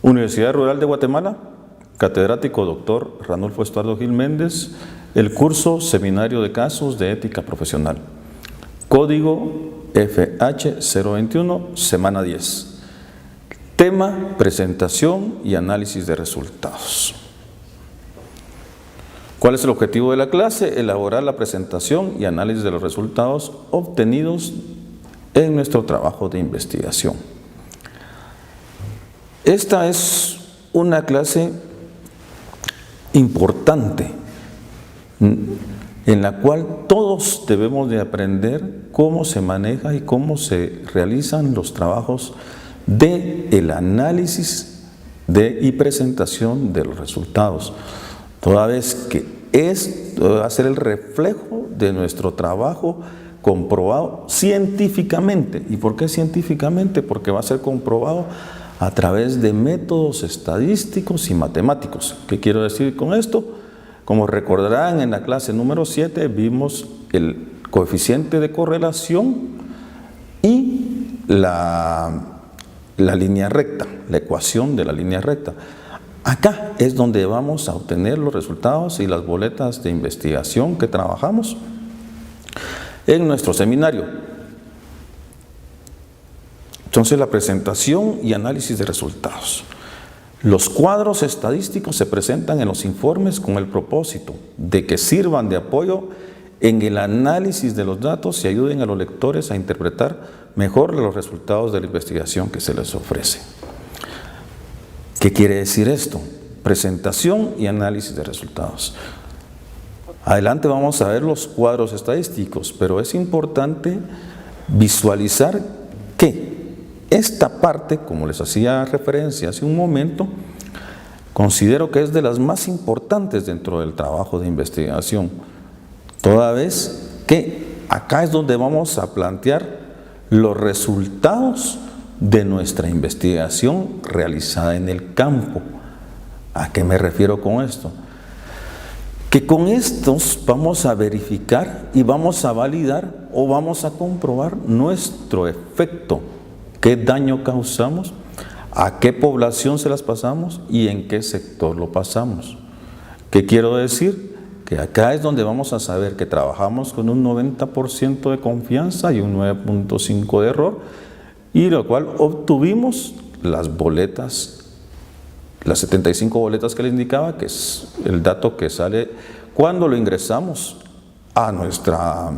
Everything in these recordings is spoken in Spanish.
Universidad Rural de Guatemala, catedrático doctor Ranulfo Estuardo Gil Méndez, el curso Seminario de Casos de Ética Profesional. Código FH021, semana 10. Tema, presentación y análisis de resultados. ¿Cuál es el objetivo de la clase? Elaborar la presentación y análisis de los resultados obtenidos en nuestro trabajo de investigación. Esta es una clase importante en la cual todos debemos de aprender cómo se maneja y cómo se realizan los trabajos del análisis y presentación de los resultados, toda vez que va a ser el reflejo de nuestro trabajo comprobado científicamente. ¿Y por qué científicamente? Porque va a ser comprobado a través de métodos estadísticos y matemáticos. ¿Qué quiero decir con esto? Como recordarán, en la clase número 7 vimos el coeficiente de correlación y la línea recta, la ecuación de la línea recta. Acá es donde vamos a obtener los resultados y las boletas de investigación que trabajamos en nuestro seminario. Entonces, la presentación y análisis de resultados. Los cuadros estadísticos se presentan en los informes con el propósito de que sirvan de apoyo en el análisis de los datos y ayuden a los lectores a interpretar mejor los resultados de la investigación que se les ofrece. ¿Qué quiere decir esto? Presentación y análisis de resultados. Adelante vamos a ver los cuadros estadísticos, pero es importante visualizar que esta parte, como les hacía referencia hace un momento, considero que es de las más importantes dentro del trabajo de investigación, toda vez que acá es donde vamos a plantear los resultados de nuestra investigación realizada en el campo. ¿A qué me refiero con esto? Que con estos vamos a verificar y vamos a validar o vamos a comprobar nuestro efecto. ¿Qué daño causamos? ¿A qué población se las pasamos? ¿Y en qué sector lo pasamos? ¿Qué quiero decir? Que acá es donde vamos a saber que trabajamos con un 90% de confianza y un 9.5% de error, y lo cual obtuvimos las boletas, las 75 boletas que les indicaba, que es el dato que sale cuando lo ingresamos a nuestra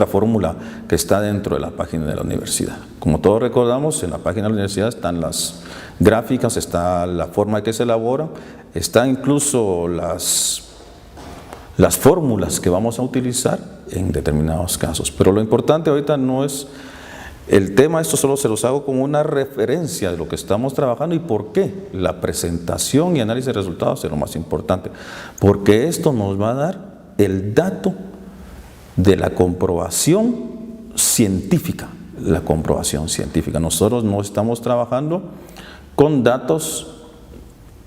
fórmula que está dentro de la página de la universidad. Como todos recordamos, en la página de la universidad están las gráficas, está la forma en que se elabora, está incluso las fórmulas que vamos a utilizar en determinados casos. Pero lo importante ahorita no es el tema, esto solo se los hago como una referencia de lo que estamos trabajando y por qué la presentación y análisis de resultados es lo más importante. Porque esto nos va a dar el dato de la comprobación científica. La comprobación científica. Nosotros no estamos trabajando con datos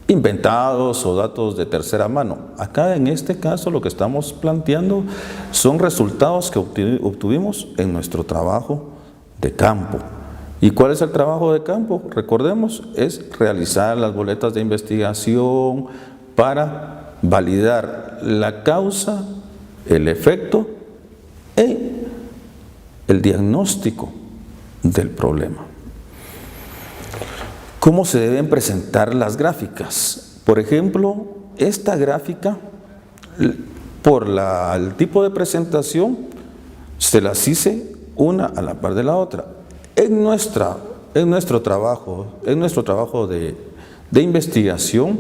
inventados o datos de tercera mano. Acá en este caso lo que estamos planteando son resultados que obtuvimos en nuestro trabajo de campo. ¿Y cuál es el trabajo de campo? Recordemos, es realizar las boletas de investigación para validar la causa, el efecto y el diagnóstico del problema. ¿Cómo se deben presentar las gráficas? Por ejemplo, esta gráfica, por el tipo de presentación, se las hice una a la par de la otra. En nuestro trabajo de investigación,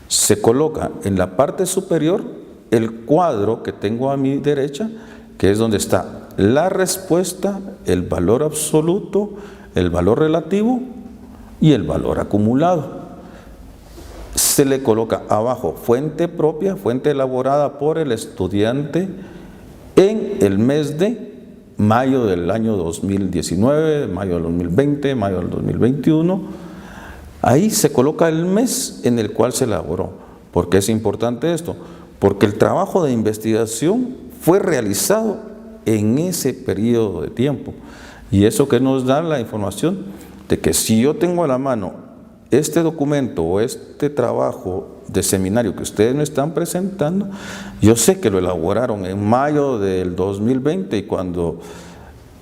se coloca en la parte superior el cuadro que tengo a mi derecha, que es donde está la respuesta, el valor absoluto, el valor relativo y el valor acumulado. Se le coloca abajo fuente propia, fuente elaborada por el estudiante en el mes de mayo del año 2019, mayo del 2020, mayo del 2021. Ahí se coloca el mes en el cual se elaboró. ¿Por qué es importante esto? Porque el trabajo de investigación fue realizado en ese periodo de tiempo. ¿Y eso qué nos da la información? de que si yo tengo a la mano este documento o este trabajo de seminario que ustedes me están presentando, yo sé que lo elaboraron en mayo del 2020 y cuando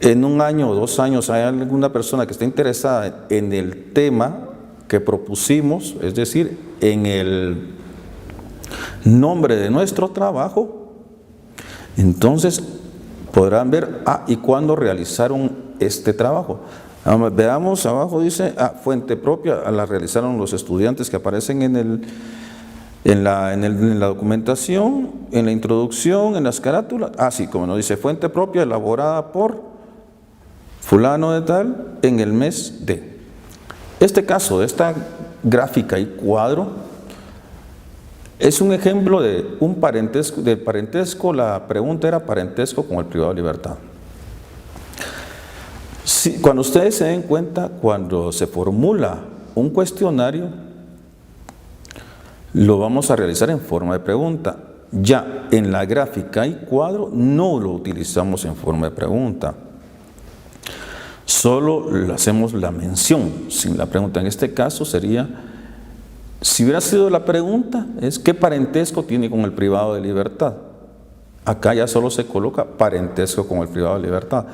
en un año o 2 años hay alguna persona que esté interesada en el tema que propusimos, es decir, en el nombre de nuestro trabajo, entonces podrán ver, ¿y cuándo realizaron este trabajo? Veamos, abajo dice, fuente propia, la realizaron los estudiantes que aparecen en la documentación, en la introducción, en las carátulas. Sí, como nos dice, fuente propia elaborada por fulano de tal en el mes de. Este caso, de esta gráfica y cuadro, es un ejemplo de un parentesco. La pregunta era parentesco con el privado de libertad. Cuando ustedes se den cuenta, cuando se formula un cuestionario, lo vamos a realizar en forma de pregunta. Ya en la gráfica y cuadro no lo utilizamos en forma de pregunta. Solo le hacemos la mención sin la pregunta. En este caso sería, si hubiera sido la pregunta, es ¿qué parentesco tiene con el privado de libertad? Acá ya solo se coloca parentesco con el privado de libertad.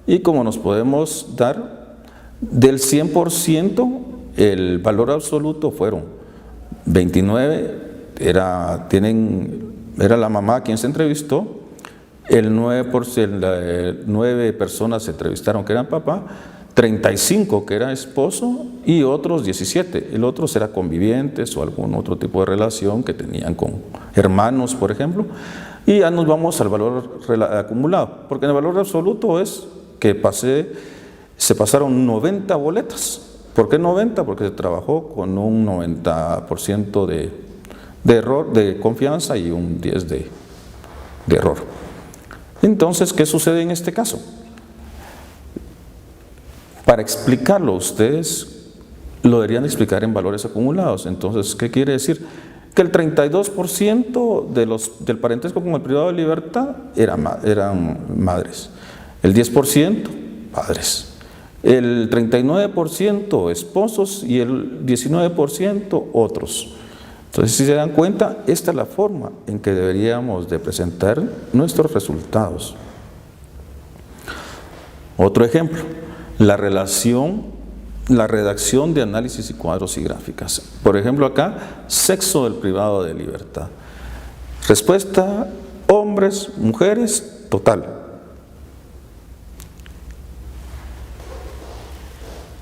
Y como nos podemos dar, del 100%, el valor absoluto fueron 29, era la mamá quien se entrevistó, el 9 personas se entrevistaron que eran papá, 35 que era esposo y otros 17. El otro será convivientes o algún otro tipo de relación que tenían con hermanos, por ejemplo. Y ya nos vamos al valor acumulado, porque en el valor absoluto es que se pasaron 90 boletas. ¿Por qué 90? Porque se trabajó con un 90% de error, de confianza y un 10% de error. Entonces, ¿qué sucede en este caso? Para explicarlo, ustedes lo deberían explicar en valores acumulados. Entonces, ¿qué quiere decir? Que el 32% del parentesco con el privado de libertad eran madres, el 10% padres, el 39% esposos y el 19% otros. Entonces, si se dan cuenta, esta es la forma en que deberíamos de presentar nuestros resultados. Otro ejemplo, la redacción de análisis y cuadros y gráficas. Por ejemplo, acá, sexo del privado de libertad. Respuesta, hombres, mujeres, total.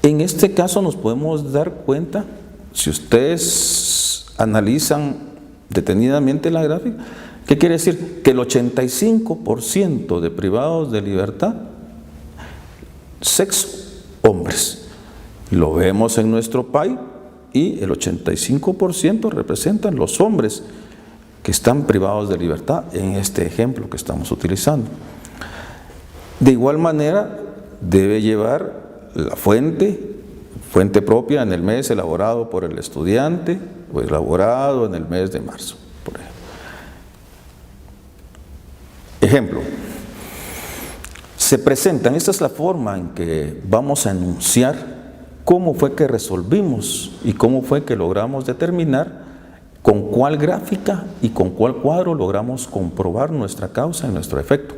En este caso nos podemos dar cuenta, si ustedes analizan detenidamente la gráfica, ¿qué quiere decir? Que el 85% de privados de libertad, sexo, hombres. Lo vemos en nuestro país y el 85% representan los hombres que están privados de libertad en este ejemplo que estamos utilizando. De igual manera, debe llevar la fuente propia en el mes elaborado por el estudiante o elaborado en el mes de marzo, por ejemplo. Se presentan, esta es la forma en que vamos a enunciar cómo fue que resolvimos y cómo fue que logramos determinar con cuál gráfica y con cuál cuadro logramos comprobar nuestra causa y nuestro efecto.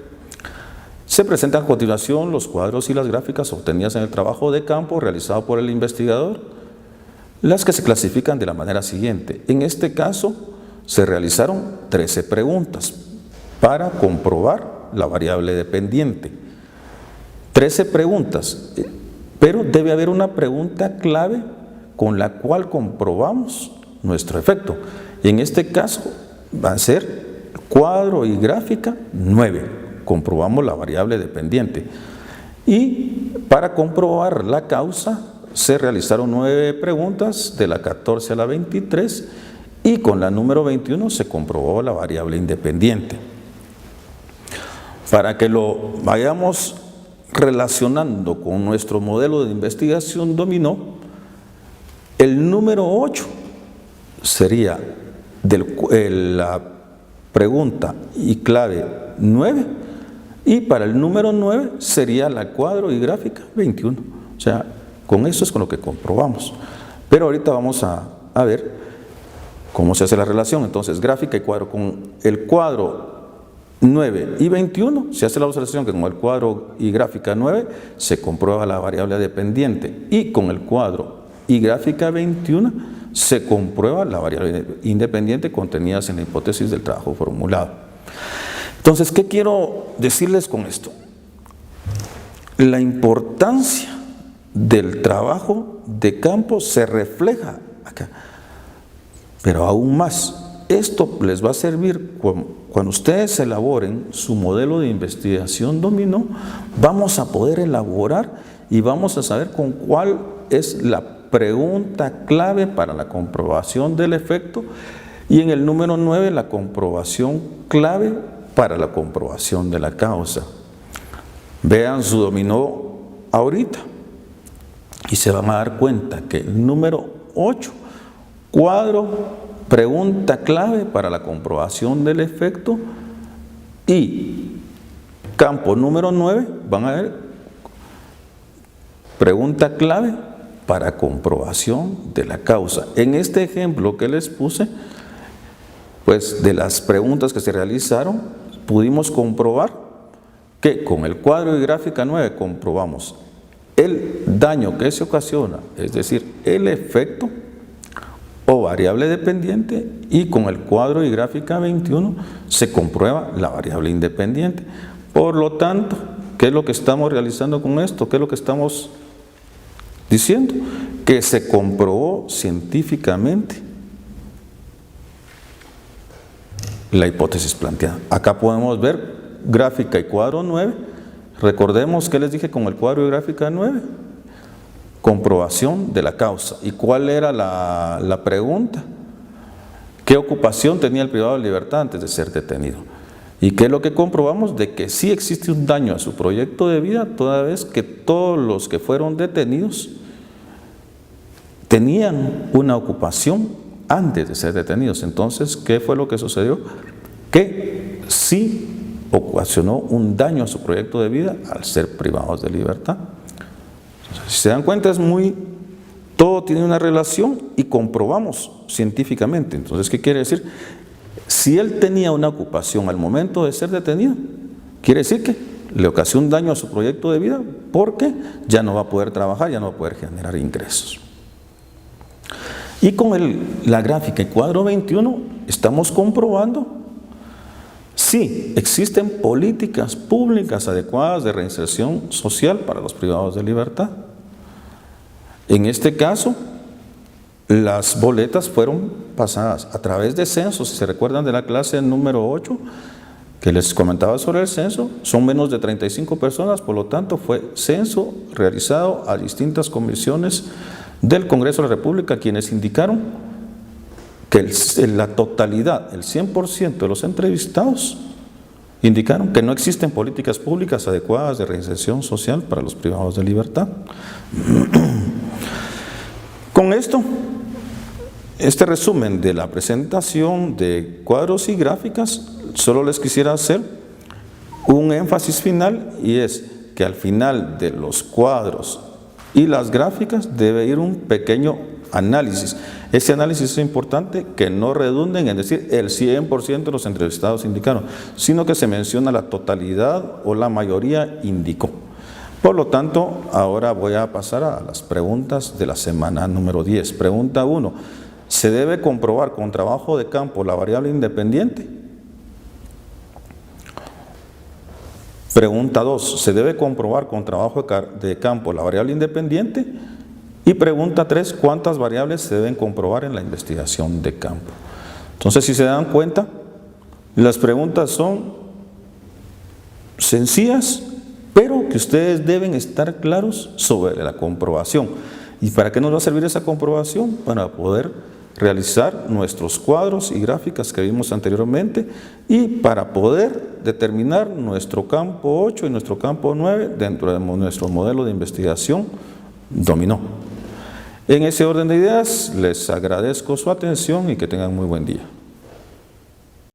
Se presentan a continuación los cuadros y las gráficas obtenidas en el trabajo de campo realizado por el investigador, las que se clasifican de la manera siguiente. En este caso, se realizaron 13 preguntas para comprobar la variable dependiente. 13 preguntas, pero debe haber una pregunta clave con la cual comprobamos nuestro efecto. Y en este caso va a ser cuadro y gráfica 9. Comprobamos la variable dependiente. Y para comprobar la causa se realizaron 9 preguntas de la 14 a la 23 y con la número 21 se comprobó la variable independiente. Para que lo vayamos relacionando con nuestro modelo de investigación dominó, el número 8 sería la pregunta y clave 9 y para el número 9 sería la cuadro y gráfica 21. O sea, Con eso es con lo que comprobamos. Pero ahorita vamos a ver cómo se hace la relación. Entonces, gráfica y cuadro. Con el cuadro 9 y 21 se hace la observación que con el cuadro y gráfica 9 se comprueba la variable dependiente, y con el cuadro y gráfica 21 se comprueba la variable independiente contenidas en la hipótesis del trabajo formulado. Entonces, ¿qué quiero decirles con esto? La importancia del trabajo de campo se refleja acá, pero aún más. Esto les va a servir cuando ustedes elaboren su modelo de investigación dominó. Vamos a poder elaborar y vamos a saber con cuál es la pregunta clave para la comprobación del efecto, y en el número 9 la comprobación clave para la comprobación de la causa. Vean su dominó ahorita y se van a dar cuenta que el número 8, cuadro, pregunta clave para la comprobación del efecto, y campo número 9, van a ver, pregunta clave para comprobación de la causa. En este ejemplo que les puse, pues de las preguntas que se realizaron, pudimos comprobar que con el cuadro y gráfica 9 comprobamos el daño que se ocasiona, es decir, el efecto o variable dependiente, y con el cuadro y gráfica 21 se comprueba la variable independiente. Por lo tanto, ¿qué es lo que estamos realizando con esto? ¿Qué es lo que estamos diciendo? Que se comprobó científicamente la hipótesis planteada. Acá podemos ver gráfica y cuadro 9. Recordemos que les dije con el cuadro y gráfica 9. Comprobación de la causa. ¿Y cuál era la pregunta? ¿Qué ocupación tenía el privado de libertad antes de ser detenido? ¿Y qué es lo que comprobamos? De que sí existe un daño a su proyecto de vida, toda vez que todos los que fueron detenidos tenían una ocupación antes de ser detenidos. Entonces, ¿qué fue lo que sucedió? Que sí ocasionó un daño a su proyecto de vida al ser privados de libertad. Entonces, si se dan cuenta, todo tiene una relación y comprobamos científicamente. Entonces, ¿qué quiere decir? Si él tenía una ocupación al momento de ser detenido, quiere decir que le ocasionó un daño a su proyecto de vida, porque ya no va a poder trabajar, ya no va a poder generar ingresos. Y con la gráfica y cuadro 21 estamos comprobando si existen políticas públicas adecuadas de reinserción social para los privados de libertad. En este caso, las boletas fueron pasadas a través de censos. Si se recuerdan de la clase número 8 que les comentaba sobre el censo, son menos de 35 personas, por lo tanto fue censo realizado a distintas comisiones del Congreso de la República, quienes indicaron que la totalidad, el 100% de los entrevistados, indicaron que no existen políticas públicas adecuadas de reinserción social para los privados de libertad. Con esto, este resumen de la presentación de cuadros y gráficas, solo les quisiera hacer un énfasis final, y es que al final de los cuadros y las gráficas debe ir un pequeño análisis. Ese análisis es importante, que no redunden en decir el 100% de los entrevistados indicaron, sino que se menciona la totalidad o la mayoría indicó. Por lo tanto, ahora voy a pasar a las preguntas de la semana número 10. Pregunta 1. ¿Se debe comprobar con trabajo de campo la variable independiente? Pregunta 2. ¿Se debe comprobar con trabajo de campo la variable independiente? Y pregunta 3. ¿Cuántas variables se deben comprobar en la investigación de campo? Entonces, si se dan cuenta, las preguntas son sencillas, pero que ustedes deben estar claros sobre la comprobación. ¿Y para qué nos va a servir esa comprobación? Para poder realizar nuestros cuadros y gráficas que vimos anteriormente, y para poder determinar nuestro campo 8 y nuestro campo 9 dentro de nuestro modelo de investigación dominó. En ese orden de ideas, les agradezco su atención y que tengan muy buen día.